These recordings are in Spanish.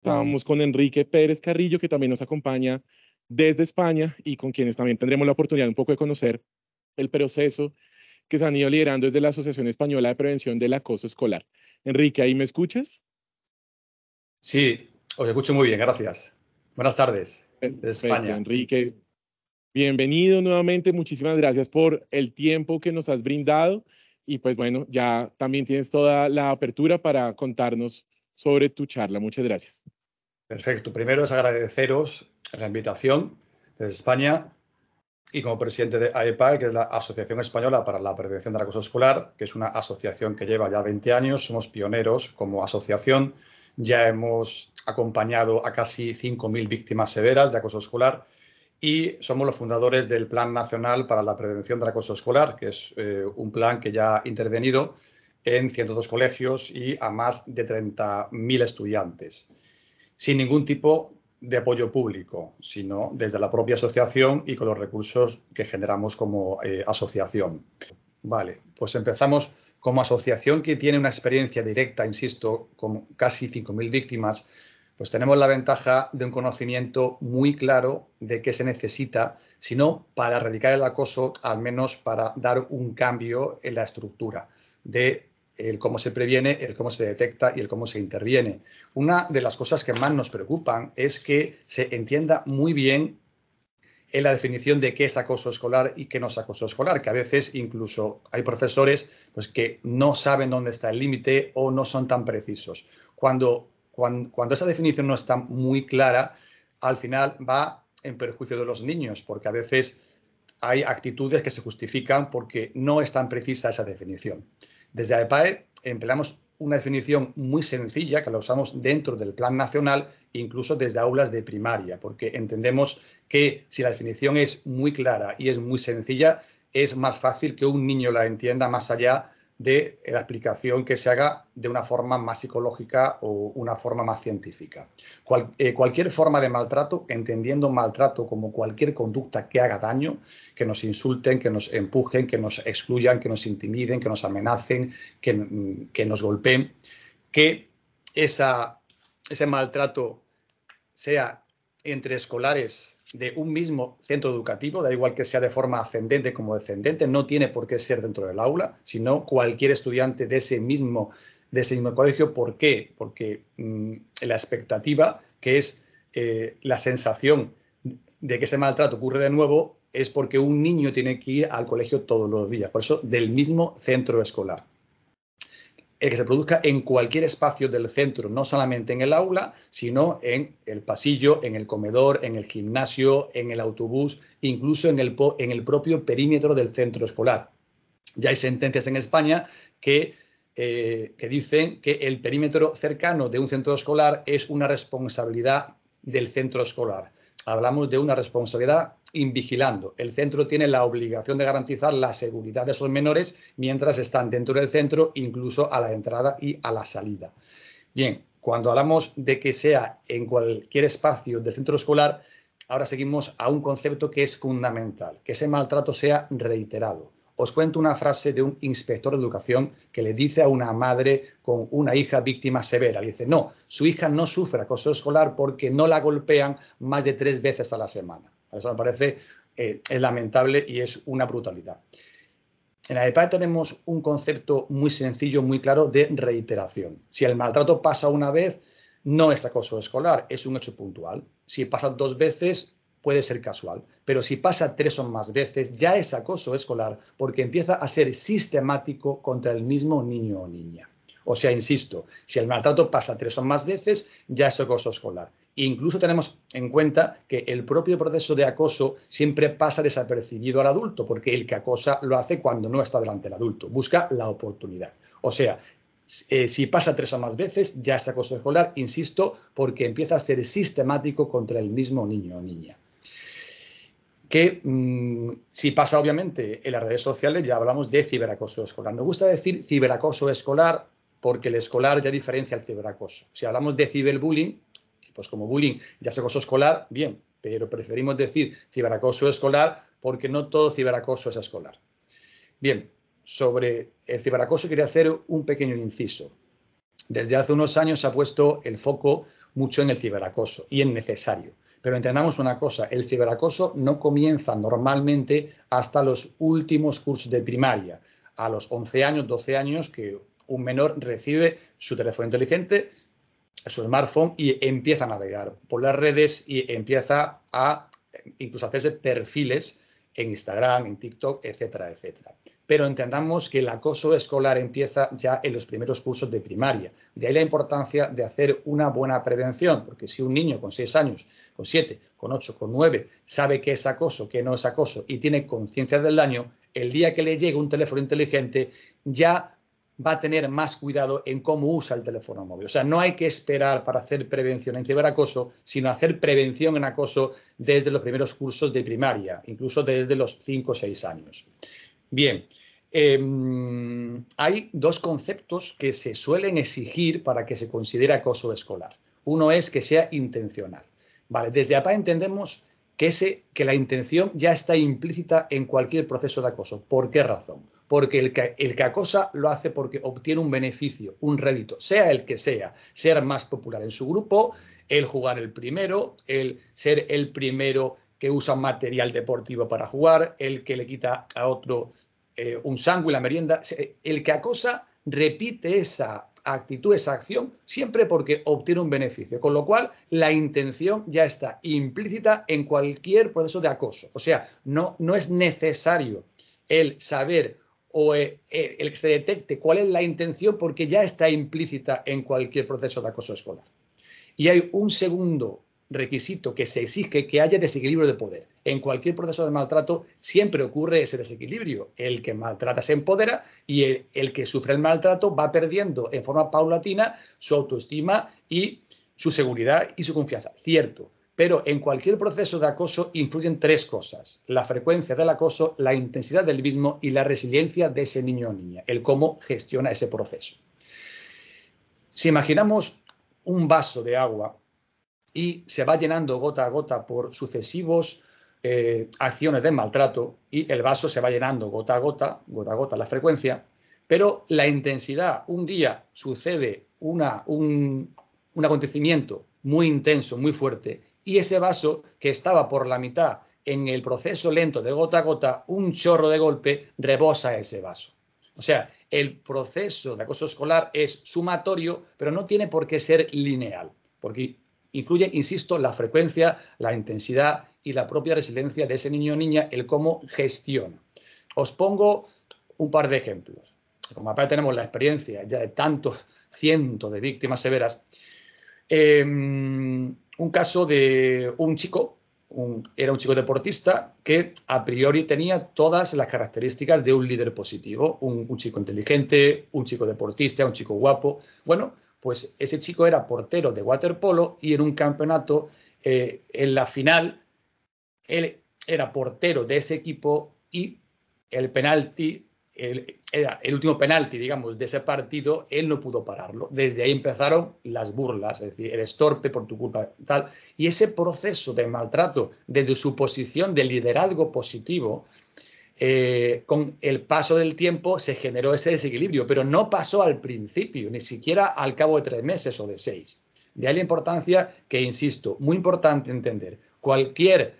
Estábamos con Enrique Pérez Carrillo, que también nos acompaña desde España y con quienes también tendremos la oportunidad un poco de conocer el proceso que se han ido liderando desde la Asociación Española de Prevención del Acoso Escolar. Enrique, ¿ahí me escuchas? Sí, os escucho muy bien, gracias. Buenas tardes, desde Perfecto, España. Enrique. Bienvenido nuevamente. Muchísimas gracias por el tiempo que nos has brindado. Y pues bueno, ya también tienes toda la apertura para contarnos sobre tu charla. Muchas gracias. Perfecto. Primero es agradeceros la invitación desde España y como presidente de AEPAE, que es la Asociación Española para la Prevención del Acoso Escolar, que es una asociación que lleva ya 20 años. Somos pioneros como asociación. Ya hemos acompañado a casi 5.000 víctimas severas de acoso escolar y somos los fundadores del Plan Nacional para la Prevención del Acoso Escolar, que es un plan que ya ha intervenido en 102 colegios y a más de 30.000 estudiantes, sin ningún tipo de apoyo público, sino desde la propia asociación y con los recursos que generamos como asociación. Vale, pues empezamos como asociación que tiene una experiencia directa, insisto, con casi 5.000 víctimas, pues tenemos la ventaja de un conocimiento muy claro de qué se necesita, si no para erradicar el acoso, al menos para dar un cambio en la estructura de el cómo se previene, el cómo se detecta y el cómo se interviene. Una de las cosas que más nos preocupan es que se entienda muy bien en la definición de qué es acoso escolar y qué no es acoso escolar, que a veces incluso hay profesores pues, que no saben dónde está el límite o no son tan precisos. Cuando esa definición no está muy clara, al final va en perjuicio de los niños, porque a veces hay actitudes que se justifican porque no es tan precisa esa definición. Desde AEPAE empleamos una definición muy sencilla que la usamos dentro del Plan Nacional, incluso desde aulas de primaria, porque entendemos que si la definición es muy clara y es muy sencilla, es más fácil que un niño la entienda más allá de la explicación que se haga de una forma más psicológica o una forma más científica. Cualquier forma de maltrato, entendiendo maltrato como cualquier conducta que haga daño, que nos insulten, que nos empujen, que nos excluyan, que nos intimiden, que nos amenacen, que nos golpeen, que ese maltrato sea entre escolares de un mismo centro educativo, da igual que sea de forma ascendente como descendente, no tiene por qué ser dentro del aula, sino cualquier estudiante de ese mismo colegio. ¿Por qué? Porque la expectativa, que es la sensación de que ese maltrato ocurre de nuevo, es porque un niño tiene que ir al colegio todos los días, por eso del mismo centro escolar. El que se produzca en cualquier espacio del centro, no solamente en el aula, sino en el pasillo, en el comedor, en el gimnasio, en el autobús, incluso en el propio perímetro del centro escolar. Ya hay sentencias en España que dicen que el perímetro cercano de un centro escolar es una responsabilidad del centro escolar. Hablamos de una responsabilidad invigilando. El centro tiene la obligación de garantizar la seguridad de esos menores mientras están dentro del centro, incluso a la entrada y a la salida. Bien, cuando hablamos de que sea en cualquier espacio del centro escolar, ahora seguimos a un concepto que es fundamental, que ese maltrato sea reiterado. Os cuento una frase de un inspector de educación que le dice a una madre con una hija víctima severa. Le dice, no, su hija no sufre acoso escolar porque no la golpean más de 3 veces a la semana. Eso me parece es lamentable y es una brutalidad. En AEPAE tenemos un concepto muy sencillo, muy claro de reiteración. Si el maltrato pasa una vez, no es acoso escolar, es un hecho puntual. Si pasa 2 veces, puede ser casual. Pero si pasa 3 o más veces, ya es acoso escolar porque empieza a ser sistemático contra el mismo niño o niña. O sea, insisto, si el maltrato pasa 3 o más veces, ya es acoso escolar. Incluso tenemos en cuenta que el propio proceso de acoso siempre pasa desapercibido al adulto, porque el que acosa lo hace cuando no está delante del adulto, busca la oportunidad. O sea, si pasa 3 o más veces, ya es acoso escolar, insisto, porque empieza a ser sistemático contra el mismo niño o niña. Que si pasa obviamente en las redes sociales, ya hablamos de ciberacoso escolar. Nos gusta decir ciberacoso escolar porque el escolar ya diferencia el ciberacoso. Si hablamos de ciberbullying, pues como bullying ya es acoso escolar, bien, pero preferimos decir ciberacoso escolar porque no todo ciberacoso es escolar. Bien, sobre el ciberacoso quería hacer un pequeño inciso. desde hace unos años se ha puesto el foco mucho en el ciberacoso y es necesario. Pero entendamos una cosa, el ciberacoso no comienza normalmente hasta los últimos cursos de primaria, a los 11 años, 12 años, que un menor recibe su teléfono inteligente, su smartphone y empieza a navegar por las redes y empieza a incluso hacerse perfiles en Instagram, en TikTok, etcétera, etcétera. Pero entendamos que el acoso escolar empieza ya en los primeros cursos de primaria. De ahí la importancia de hacer una buena prevención, porque si un niño con 6 años, con 7, con 8, con 9, sabe qué es acoso, qué no es acoso y tiene conciencia del daño, el día que le llegue un teléfono inteligente ya va a tener más cuidado en cómo usa el teléfono móvil. O sea, no hay que esperar para hacer prevención en ciberacoso, sino hacer prevención en acoso desde los primeros cursos de primaria, incluso desde los 5 o 6 años. Bien, hay dos conceptos que se suelen exigir para que se considere acoso escolar. Uno es que sea intencional. Vale, desde APA entendemos que la intención ya está implícita en cualquier proceso de acoso. ¿Por qué razón? Porque el que acosa lo hace porque obtiene un beneficio, un rédito, sea el que sea, ser más popular en su grupo, el jugar el primero, el ser el primero que usa material deportivo para jugar, el que le quita a otro un sándwich, la merienda. El que acosa repite esa actitud, esa acción, siempre porque obtiene un beneficio, con lo cual la intención ya está implícita en cualquier proceso de acoso. O sea, no es necesario el saber o el que se detecte cuál es la intención porque ya está implícita en cualquier proceso de acoso escolar. Y hay un segundo requisito que se exige, que haya desequilibrio de poder. En cualquier proceso de maltrato siempre ocurre ese desequilibrio. El que maltrata se empodera y el que sufre el maltrato va perdiendo en forma paulatina su autoestima y su seguridad y su confianza. Cierto, pero en cualquier proceso de acoso influyen tres cosas: la frecuencia del acoso, la intensidad del mismo y la resiliencia de ese niño o niña, el cómo gestiona ese proceso. Si imaginamos un vaso de agua y se va llenando gota a gota por sucesivos acciones de maltrato y el vaso se va llenando gota a gota la frecuencia, pero la intensidad, un día sucede un acontecimiento muy intenso, muy fuerte, y ese vaso que estaba por la mitad en el proceso lento de gota a gota, un chorro de golpe rebosa ese vaso. O sea, el proceso de acoso escolar es sumatorio, pero no tiene por qué ser lineal, porque influye, insisto, la frecuencia, la intensidad y la propia resiliencia de ese niño o niña, el cómo gestiona. Os pongo un par de ejemplos. Como aparte tenemos la experiencia ya de tantos cientos de víctimas severas, un caso de un chico, era un chico deportista que a priori tenía todas las características de un líder positivo, un chico inteligente, un chico deportista, un chico guapo. Bueno, pues ese chico era portero de waterpolo y en un campeonato, en la final, él era portero de ese equipo y el penalti, era el último penalti, digamos, de ese partido, él no pudo pararlo. Desde ahí empezaron las burlas, es decir, eres torpe por tu culpa, tal. Y ese proceso de maltrato desde su posición de liderazgo positivo, con el paso del tiempo se generó ese desequilibrio, pero no pasó al principio, ni siquiera al cabo de 3 meses o de 6. De ahí la importancia que, insisto, muy importante entender, cualquier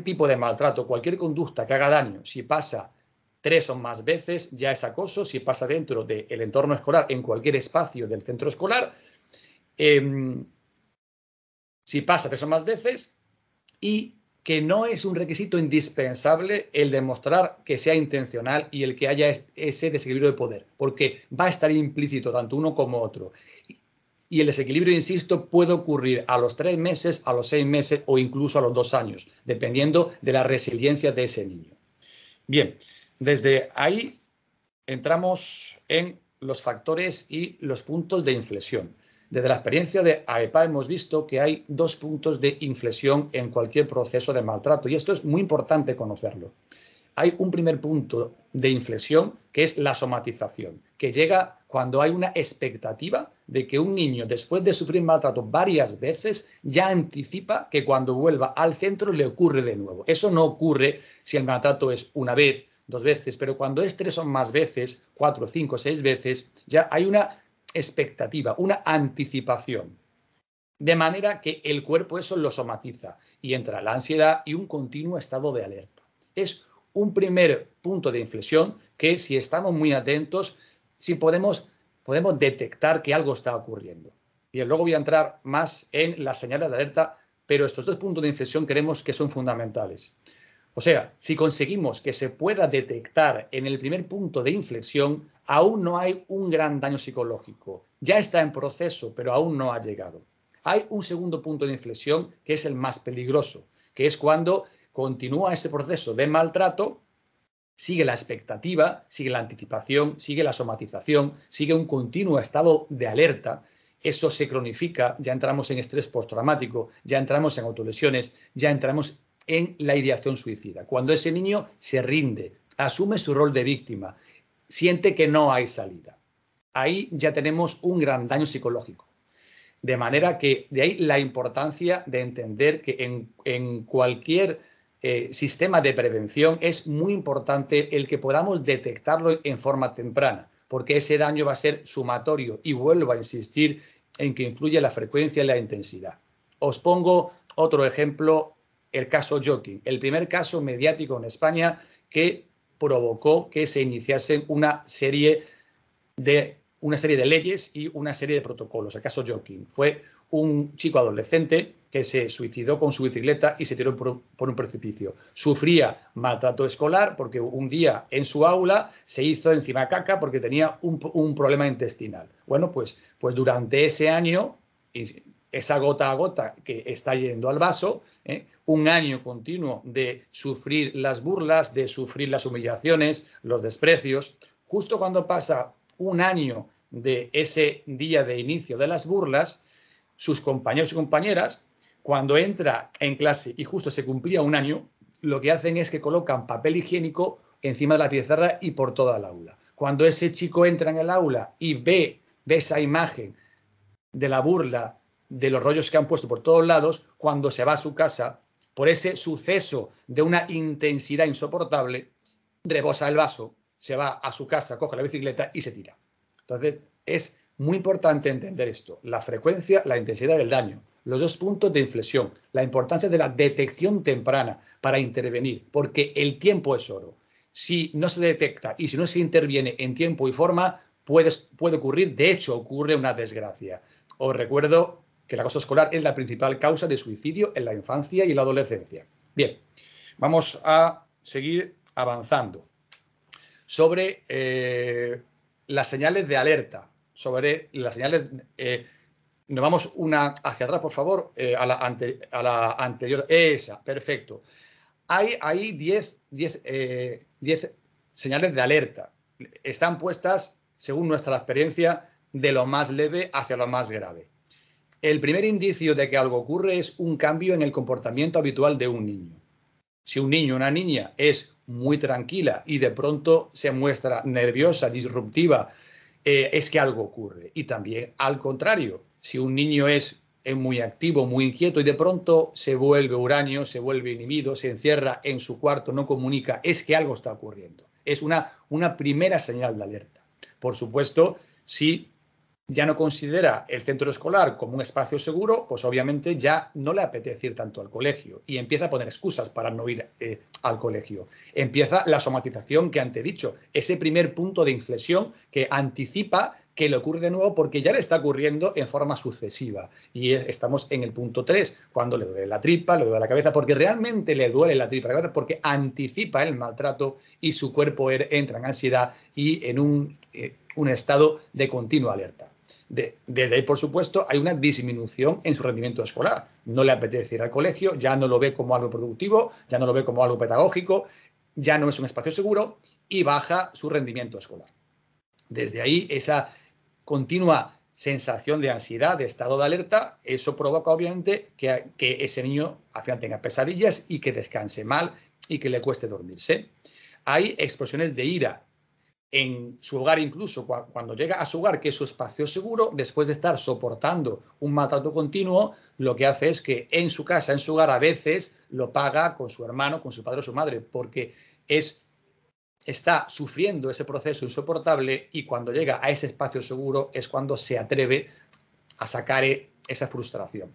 tipo de maltrato, cualquier conducta que haga daño, si pasa 3 o más veces, ya es acoso. Si pasa dentro del entorno escolar, en cualquier espacio del centro escolar, si pasa 3 o más veces, y que no es un requisito indispensable el demostrar que sea intencional y el que haya ese desequilibrio de poder, porque va a estar implícito tanto uno como otro. Y el desequilibrio, insisto, puede ocurrir a los 3 meses, a los 6 meses o incluso a los 2 años, dependiendo de la resiliencia de ese niño. Bien, desde ahí entramos en los factores y los puntos de inflexión. Desde la experiencia de AEPA hemos visto que hay 2 puntos de inflexión en cualquier proceso de maltrato y esto es muy importante conocerlo. Hay un primer punto de inflexión que es la somatización, que llega cuando hay una expectativa de que un niño, después de sufrir maltrato varias veces, ya anticipa que cuando vuelva al centro le ocurre de nuevo. Eso no ocurre si el maltrato es una vez, 2 veces, pero cuando es 3 o más veces, 4, 5, 6 veces, ya hay una expectativa, una anticipación. De manera que el cuerpo eso lo somatiza y entra la ansiedad y un continuo estado de alerta. Es un primer punto de inflexión que si estamos muy atentos, si podemos detectar que algo está ocurriendo. Y luego voy a entrar más en las señales de alerta, pero estos dos puntos de inflexión creemos que son fundamentales. O sea, si conseguimos que se pueda detectar en el primer punto de inflexión, aún no hay un gran daño psicológico. Ya está en proceso, pero aún no ha llegado. Hay un segundo punto de inflexión que es el más peligroso, que es cuando continúa ese proceso de maltrato, sigue la expectativa, sigue la anticipación, sigue la somatización, sigue un continuo estado de alerta. Eso se cronifica, ya entramos en estrés postraumático, ya entramos en autolesiones, ya entramos en la ideación suicida. Cuando ese niño se rinde, asume su rol de víctima, siente que no hay salida. Ahí ya tenemos un gran daño psicológico. De manera que de ahí la importancia de entender que en cualquier sistema de prevención es muy importante el que podamos detectarlo en forma temprana, porque ese daño va a ser sumatorio y vuelvo a insistir en que influye la frecuencia y la intensidad. Os pongo otro ejemplo, el caso Joaquín, el primer caso mediático en España que provocó que se iniciasen una serie de leyes y una serie de protocolos. El caso Joaquín fue un chico adolescente que se suicidó con su bicicleta y se tiró por un precipicio. Sufría maltrato escolar porque un día en su aula se hizo encima caca porque tenía un problema intestinal. Bueno, pues durante ese año, esa gota a gota que está yendo al vaso, un año continuo de sufrir las burlas, de sufrir las humillaciones, los desprecios, justo cuando pasa un año de ese día de inicio de las burlas, sus compañeros y compañeras, cuando entra en clase y justo se cumplía un año, lo que hacen es que colocan papel higiénico encima de la pizarra y por toda el aula. Cuando ese chico entra en el aula y ve esa imagen de la burla, de los rollos que han puesto por todos lados, cuando se va a su casa, por ese suceso de una intensidad insoportable, rebosa el vaso, se va a su casa, coge la bicicleta y se tira. Entonces, es muy importante entender esto, la frecuencia, la intensidad del daño, los dos puntos de inflexión, la importancia de la detección temprana para intervenir, porque el tiempo es oro. Si no se detecta y si no se interviene en tiempo y forma, puede ocurrir, de hecho ocurre una desgracia. Os recuerdo que el acoso escolar es la principal causa de suicidio en la infancia y la adolescencia. Bien, vamos a seguir avanzando sobre las señales de alerta, sobre las señales. Nos vamos una hacia atrás, por favor, a la anterior. Esa, perfecto. Hay 10 señales de alerta. Están puestas, según nuestra experiencia, de lo más leve hacia lo más grave. El primer indicio de que algo ocurre es un cambio en el comportamiento habitual de un niño. Si un niño o una niña es muy tranquila y de pronto se muestra nerviosa, disruptiva, es que algo ocurre. Y también al contrario, si un niño es muy activo, muy inquieto y de pronto se vuelve huraño, se vuelve inhibido, se encierra en su cuarto, no comunica, es que algo está ocurriendo. Es una primera señal de alerta. Por supuesto, si ya no considera el centro escolar como un espacio seguro, pues obviamente ya no le apetece ir tanto al colegio y empieza a poner excusas para no ir al colegio. Empieza la somatización que antes he dicho, ese primer punto de inflexión que anticipa que le ocurre de nuevo porque ya le está ocurriendo en forma sucesiva. Y estamos en el punto 3, cuando le duele la tripa, le duele la cabeza, porque realmente le duele la tripa, la cabeza, porque anticipa el maltrato y su cuerpo entra en ansiedad y en un estado de continua alerta. Desde ahí, por supuesto, hay una disminución en su rendimiento escolar. No le apetece ir al colegio, ya no lo ve como algo productivo, ya no lo ve como algo pedagógico, ya no es un espacio seguro y baja su rendimiento escolar. Desde ahí, esa continua sensación de ansiedad, de estado de alerta, eso provoca obviamente que ese niño al final tenga pesadillas y que descanse mal y que le cueste dormirse. Hay explosiones de ira en su hogar, incluso cuando llega a su hogar, que es su espacio seguro, después de estar soportando un maltrato continuo, lo que hace es que en su casa, en su hogar, a veces lo paga con su hermano, con su padre o su madre, porque es está sufriendo ese proceso insoportable y cuando llega a ese espacio seguro es cuando se atreve a sacar esa frustración.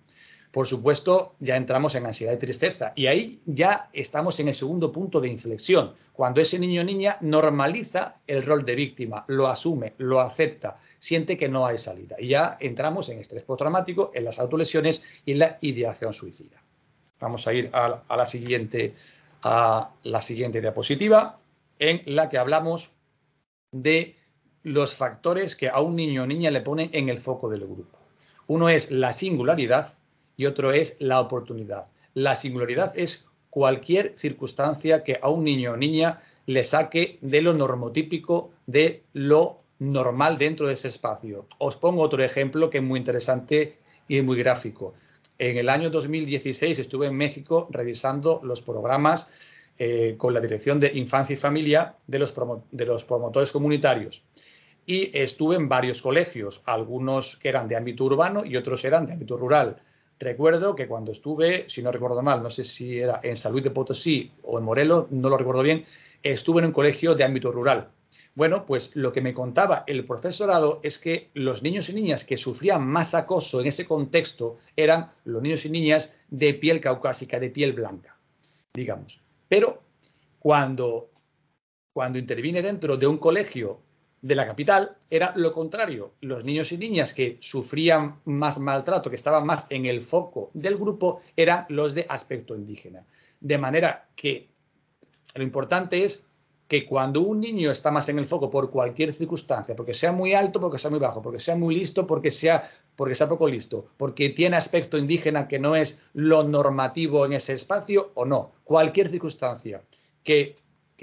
Por supuesto, ya entramos en ansiedad y tristeza y ahí ya estamos en el segundo punto de inflexión, cuando ese niño o niña normaliza el rol de víctima, lo asume, lo acepta, siente que no hay salida y ya entramos en estrés postraumático, en las autolesiones y en la ideación suicida. Vamos a ir a la siguiente diapositiva, en la que hablamos de los factores que a un niño o niña le ponen en el foco del grupo. Uno es la singularidad y otro es la oportunidad. La singularidad es cualquier circunstancia que a un niño o niña le saque de lo normotípico, de lo normal dentro de ese espacio. Os pongo otro ejemplo que es muy interesante y muy gráfico. En el año 2016 estuve en México revisando los programas con la Dirección de Infancia y Familia de los promotores comunitarios. Y estuve en varios colegios, algunos que eran de ámbito urbano y otros eran de ámbito rural. Recuerdo que cuando estuve, si no recuerdo mal, no sé si era en San Luis de Potosí o en Morelos, no lo recuerdo bien, estuve en un colegio de ámbito rural. Bueno, pues lo que me contaba el profesorado es que los niños y niñas que sufrían más acoso en ese contexto eran los niños y niñas de piel caucásica, de piel blanca, digamos. Pero cuando intervine dentro de un colegio de la capital, era lo contrario. Los niños y niñas que sufrían más maltrato, que estaban más en el foco del grupo, eran los de aspecto indígena. De manera que lo importante es que cuando un niño está más en el foco por cualquier circunstancia, porque sea muy alto, porque sea muy bajo, porque sea muy listo, porque sea poco listo, porque tiene aspecto indígena que no es lo normativo en ese espacio o no, cualquier circunstancia que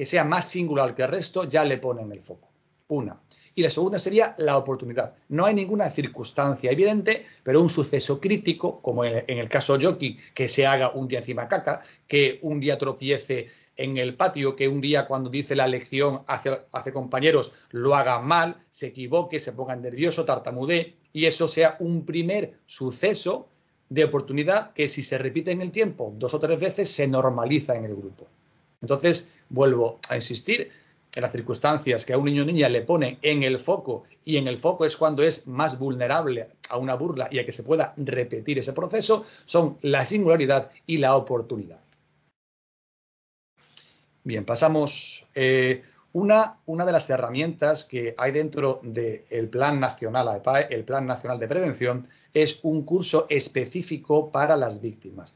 sea más singular que el resto ya le pone en el foco. Una. Y la segunda sería la oportunidad. No hay ninguna circunstancia evidente, pero un suceso crítico, como en el caso Yoki, que se haga un día encima caca, que un día tropiece en el patio, que un día cuando dice la lección hace compañeros lo haga mal, se equivoque, se ponga nervioso, tartamudee, y eso sea un primer suceso de oportunidad que si se repite en el tiempo 2 o 3 veces se normaliza en el grupo. Entonces, vuelvo a insistir en las circunstancias que a un niño o niña le pone en el foco, y en el foco es cuando es más vulnerable a una burla y a que se pueda repetir ese proceso, son la singularidad y la oportunidad. Bien, pasamos. Una de las herramientas que hay dentro del Plan Nacional AEPAE, el Plan Nacional de Prevención, es un curso específico para las víctimas,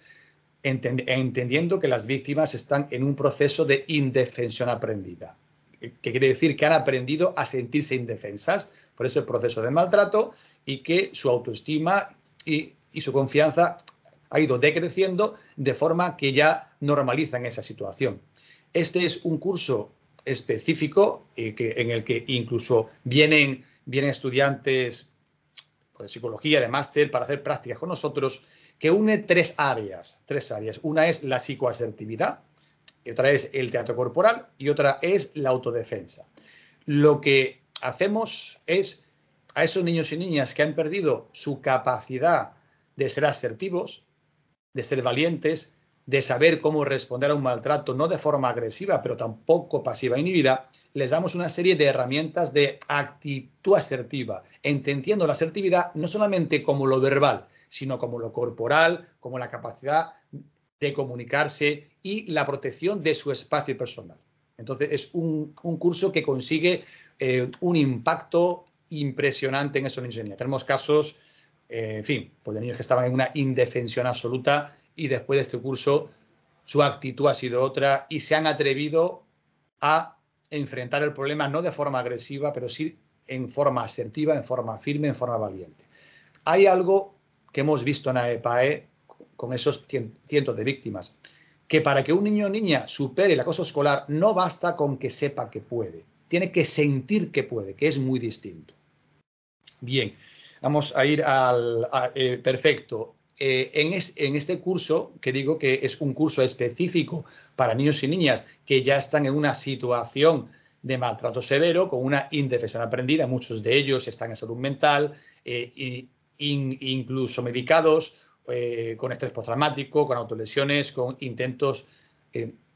entendiendo que las víctimas están en un proceso de indefensión aprendida, que quiere decir que han aprendido a sentirse indefensas por ese proceso de maltrato y que su autoestima y su confianza ha ido decreciendo de forma que ya normalizan esa situación. Este es un curso específico en el que incluso vienen estudiantes de psicología, de máster, para hacer prácticas con nosotros, que une tres áreas. Una es la psicoasertividad, otra es el teatro corporal y otra es la autodefensa. Lo que hacemos es a esos niños y niñas que han perdido su capacidad de ser asertivos, de ser valientes, de saber cómo responder a un maltrato, no de forma agresiva, pero tampoco pasiva inhibida, les damos una serie de herramientas de actitud asertiva, entendiendo la asertividad no solamente como lo verbal, sino como lo corporal, como la capacidad de comunicarse y la protección de su espacio personal. Entonces, es un curso que consigue un impacto impresionante en esos niños y niñas. Tenemos casos, en fin, pues de niños que estaban en una indefensión absoluta y después de este curso su actitud ha sido otra y se han atrevido a enfrentar el problema no de forma agresiva, pero sí en forma asertiva, en forma firme, en forma valiente. Hay algo que hemos visto en AEPAE con esos cientos de víctimas, que para que un niño o niña supere el acoso escolar no basta con que sepa que puede, tiene que sentir que puede, que es muy distinto. Bien, vamos a ir perfecto. En este curso, que digo que es un curso específico para niños y niñas que ya están en una situación de maltrato severo, con una indefensión aprendida, muchos de ellos están en salud mental, incluso medicados, con estrés postraumático, con autolesiones, con intentos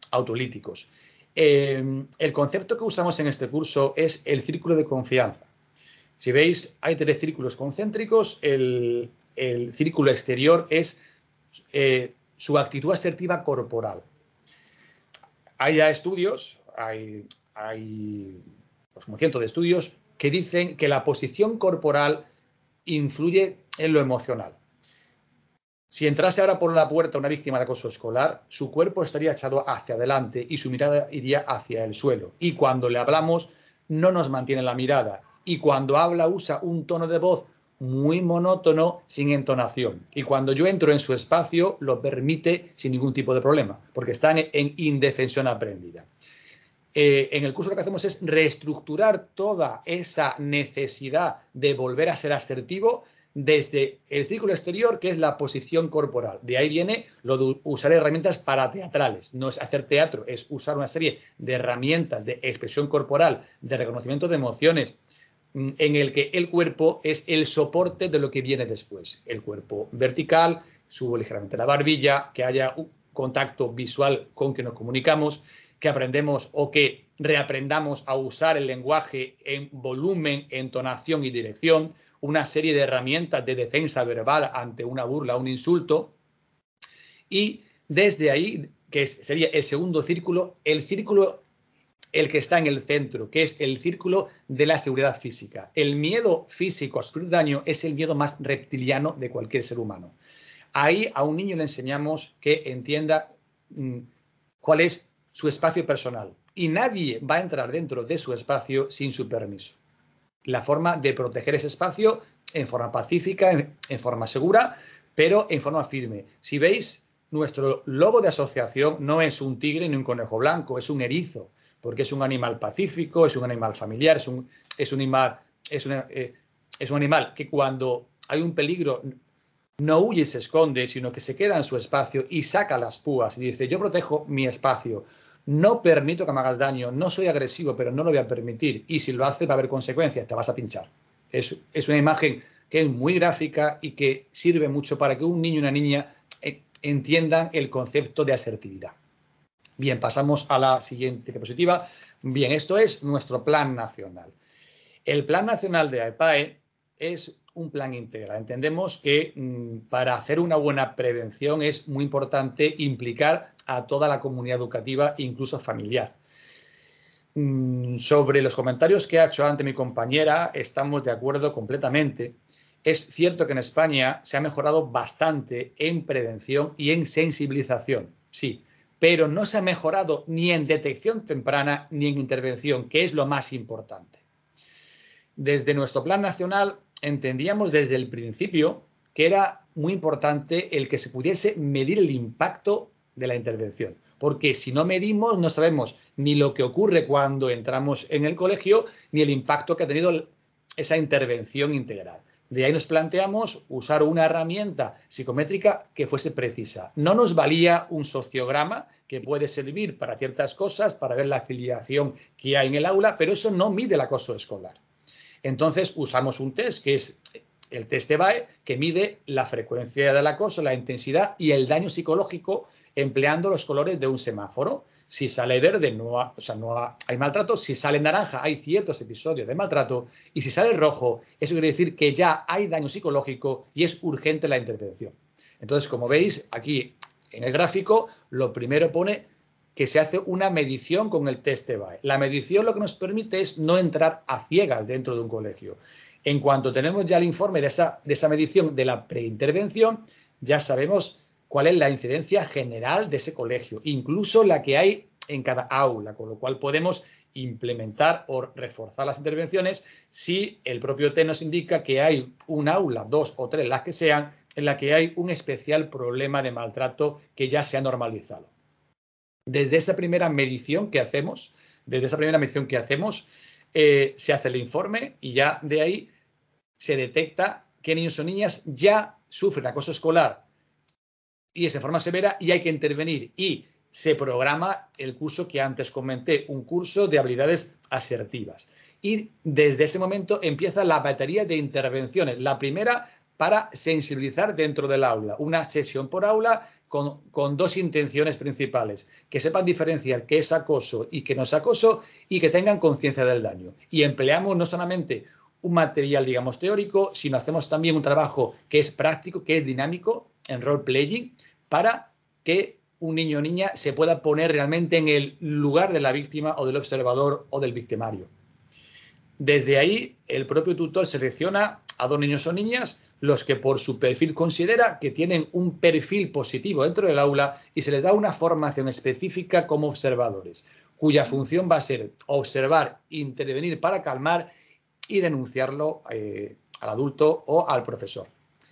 autolíticos. El concepto que usamos en este curso es el círculo de confianza. Si veis, hay 3 círculos concéntricos. El círculo exterior es su actitud asertiva corporal. Hay ya estudios, hay pues, como cientos de estudios que dicen que la posición corporal influye en lo emocional. Si entrase ahora por la puerta una víctima de acoso escolar, su cuerpo estaría echado hacia adelante y su mirada iría hacia el suelo. Y cuando le hablamos, no nos mantiene la mirada. Y cuando habla, usa un tono de voz muy monótono, sin entonación. Y cuando yo entro en su espacio, lo permite sin ningún tipo de problema, porque está en indefensión aprendida. En el curso lo que hacemos es reestructurar toda esa necesidad de volver a ser asertivo desde el círculo exterior, que es la posición corporal. De ahí viene lo de usar herramientas parateatrales. No es hacer teatro, es usar una serie de herramientas de expresión corporal, de reconocimiento de emociones, en el que el cuerpo es el soporte de lo que viene después. El cuerpo vertical, subo ligeramente la barbilla, que haya un contacto visual con que nos comunicamos, que aprendemos o que reaprendamos a usar el lenguaje en volumen, entonación y dirección, una serie de herramientas de defensa verbal ante una burla, un insulto. Y desde ahí, que sería el segundo círculo, el que está en el centro, que es el círculo de la seguridad física. El miedo físico a sufrir daño es el miedo más reptiliano de cualquier ser humano. Ahí a un niño le enseñamos que entienda cuál es su espacio personal. Y nadie va a entrar dentro de su espacio sin su permiso. La forma de proteger ese espacio en forma pacífica, en forma segura, pero en forma firme. Si veis, nuestro logo de asociación no es un tigre ni un conejo blanco, es un erizo, porque es un animal pacífico, es un animal familiar, es un animal que cuando hay un peligro no huye y se esconde, sino que se queda en su espacio y saca las púas y dice: yo protejo mi espacio, no permito que me hagas daño, no soy agresivo, pero no lo voy a permitir, y si lo hace va a haber consecuencias, te vas a pinchar. Es una imagen que es muy gráfica y que sirve mucho para que un niño y una niña entiendan el concepto de asertividad. Bien, pasamos a la siguiente diapositiva. Bien, esto es nuestro plan nacional. El plan nacional de AEPAE es un plan integral. Entendemos que para hacer una buena prevención es muy importante implicar a toda la comunidad educativa, incluso familiar. Sobre los comentarios que ha hecho antes mi compañera, estamos de acuerdo completamente. Es cierto que en España se ha mejorado bastante en prevención y en sensibilización, sí, pero no se ha mejorado ni en detección temprana ni en intervención, que es lo más importante. Desde nuestro plan nacional entendíamos desde el principio que era muy importante el que se pudiese medir el impacto de la intervención, porque si no medimos no sabemos ni lo que ocurre cuando entramos en el colegio ni el impacto que ha tenido esa intervención integral. De ahí nos planteamos usar una herramienta psicométrica que fuese precisa. No nos valía un sociograma, que puede servir para ciertas cosas, para ver la afiliación que hay en el aula, pero eso no mide el acoso escolar. Entonces usamos un test, que es el test EBAE, que mide la frecuencia del acoso, la intensidad y el daño psicológico empleando los colores de un semáforo. Si sale verde, no hay maltrato. Si sale naranja, hay ciertos episodios de maltrato. Y si sale rojo, eso quiere decir que ya hay daño psicológico y es urgente la intervención. Entonces, como veis aquí en el gráfico, lo primero pone que se hace una medición con el test EBAE. La medición lo que nos permite es no entrar a ciegas dentro de un colegio. En cuanto tenemos ya el informe de esa medición de la preintervención, ya sabemos cuál es la incidencia general de ese colegio, incluso la que hay en cada aula, con lo cual podemos implementar o reforzar las intervenciones si el propio test nos indica que hay un aula, 2 o 3, las que sean, en la que hay un especial problema de maltrato que ya se ha normalizado. Desde esa primera medición que hacemos, se hace el informe y ya de ahí se detecta qué niños o niñas ya sufren acoso escolar y es de forma severa y hay que intervenir. Y se programa el curso que antes comenté, un curso de habilidades asertivas. Y desde ese momento empieza la batería de intervenciones. La primera para sensibilizar dentro del aula, una sesión por aula con dos intenciones principales: que sepan diferenciar qué es acoso y qué no es acoso, y que tengan conciencia del daño. Y empleamos no solamente un material, digamos, teórico, sino hacemos también un trabajo que es práctico, que es dinámico, en role-playing, para que un niño o niña se pueda poner realmente en el lugar de la víctima o del observador o del victimario. Desde ahí, el propio tutor selecciona a 2 niños o niñas, los que por su perfil considera que tienen un perfil positivo dentro del aula, y se les da una formación específica como observadores, cuya función va a ser observar, intervenir para calmar y denunciarlo al adulto o al profesor.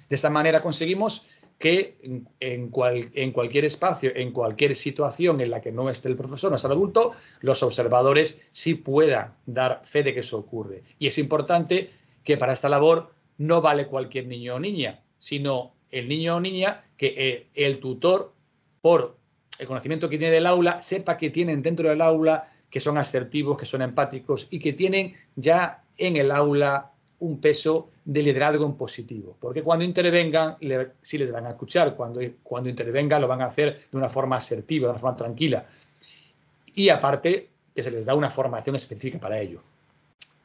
De esa manera conseguimos que en cualquier espacio, en cualquier situación en la que no esté el profesor, no esté el adulto, los observadores sí puedan dar fe de que eso ocurre. Y es importante que para esta labor no vale cualquier niño o niña, sino el niño o niña que el tutor, por el conocimiento que tiene del aula, sepa que tienen dentro del aula, que son asertivos, que son empáticos y que tienen ya en el aula un peso de liderazgo en positivo, porque cuando intervengan sí les van a escuchar, cuando intervengan lo van a hacer de una forma asertiva, de una forma tranquila, y aparte que se les da una formación específica para ello.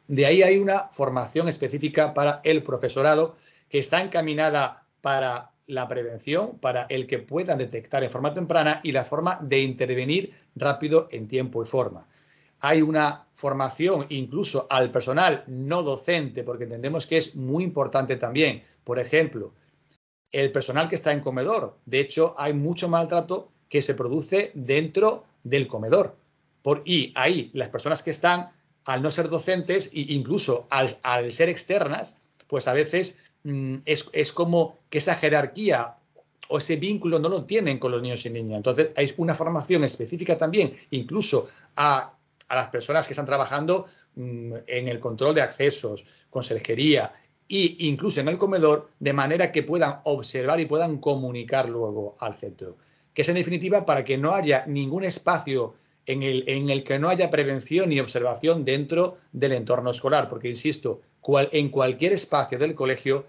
De ahí hay una formación específica para el profesorado que está encaminada para la prevención, para el que puedan detectar en forma temprana y la forma de intervenir rápido en tiempo y forma. Hay una formación incluso al personal no docente, porque entendemos que es muy importante también. Por ejemplo, el personal que está en comedor. De hecho, hay mucho maltrato que se produce dentro del comedor. Y ahí las personas que están, al no ser docentes e incluso al ser externas, pues a veces es como que esa jerarquía o ese vínculo no lo tienen con los niños y niñas. Entonces, hay una formación específica también, incluso a las personas que están trabajando en el control de accesos, conserjería e incluso en el comedor, de manera que puedan observar y puedan comunicar luego al centro. Que es en definitiva para que no haya ningún espacio en el que no haya prevención ni observación dentro del entorno escolar, porque, insisto, en cualquier espacio del colegio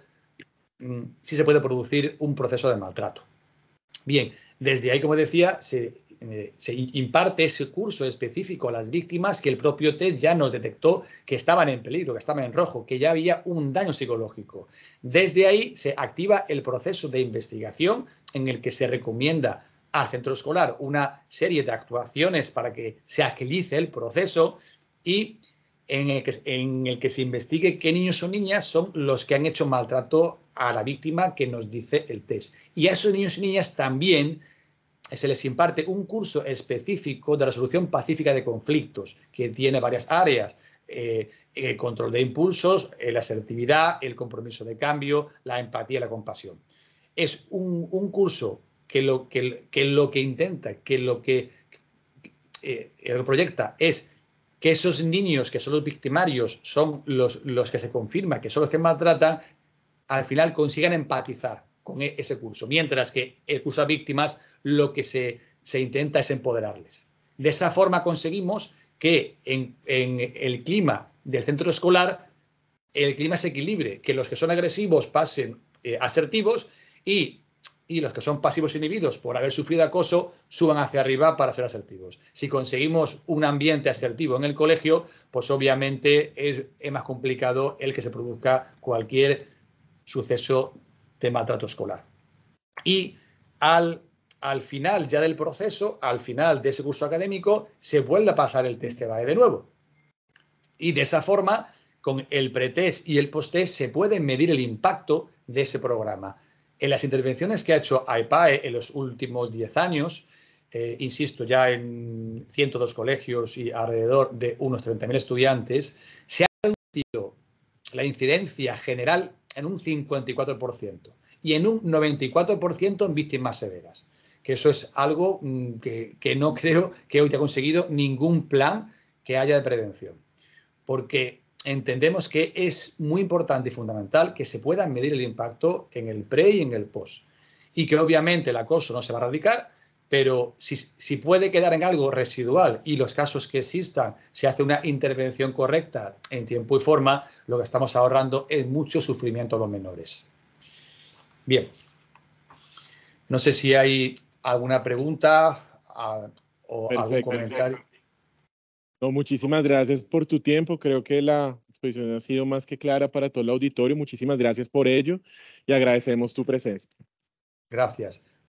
sí se puede producir un proceso de maltrato. Bien, desde ahí, como decía, se imparte ese curso específico a las víctimas que el propio test ya nos detectó que estaban en peligro, que estaban en rojo, que ya había un daño psicológico. Desde ahí se activa el proceso de investigación en el que se recomienda al centro escolar una serie de actuaciones para que se agilice el proceso y en el que se investigue qué niños o niñas son los que han hecho maltrato a la víctima que nos dice el test. Y a esos niños y niñas también se les imparte un curso específico de resolución pacífica de conflictos, que tiene varias áreas: el control de impulsos, la asertividad, el compromiso de cambio, la empatía y la compasión. Es un curso que lo que intenta, que lo que proyecta es que esos niños que son los victimarios, son los que se confirma que son los que maltratan, al final consigan empatizar con ese curso, mientras que el curso a víctimas lo que se intenta es empoderarles. De esa forma conseguimos que en el clima del centro escolar el clima se equilibre, que los que son agresivos pasen asertivos y los que son pasivos inhibidos por haber sufrido acoso suban hacia arriba para ser asertivos. Si conseguimos un ambiente asertivo en el colegio, pues obviamente es más complicado el que se produzca cualquier suceso de maltrato escolar. Y al final ya del proceso, al final de ese curso académico, se vuelve a pasar el test EBAE de nuevo. Y de esa forma, con el pretest y el posttest, se puede medir el impacto de ese programa. En las intervenciones que ha hecho AEPAE en los últimos 10 años, insisto, ya en 102 colegios y alrededor de unos 30.000 estudiantes, se ha reducido la incidencia general en un 54% y en un 94% en víctimas severas. Que eso es algo que no creo que hoy haya conseguido ningún plan que haya de prevención. Porque entendemos que es muy importante y fundamental que se pueda medir el impacto en el pre y en el post. Y que obviamente el acoso no se va a erradicar, pero si puede quedar en algo residual y los casos que existan se hace una intervención correcta en tiempo y forma, lo que estamos ahorrando es mucho sufrimiento a los menores. Bien. No sé si hay ¿Alguna pregunta o algún Perfecto. comentario? No, muchísimas gracias por tu tiempo. Creo que la exposición ha sido más que clara para todo el auditorio. Muchísimas gracias por ello y agradecemos tu presencia. Gracias.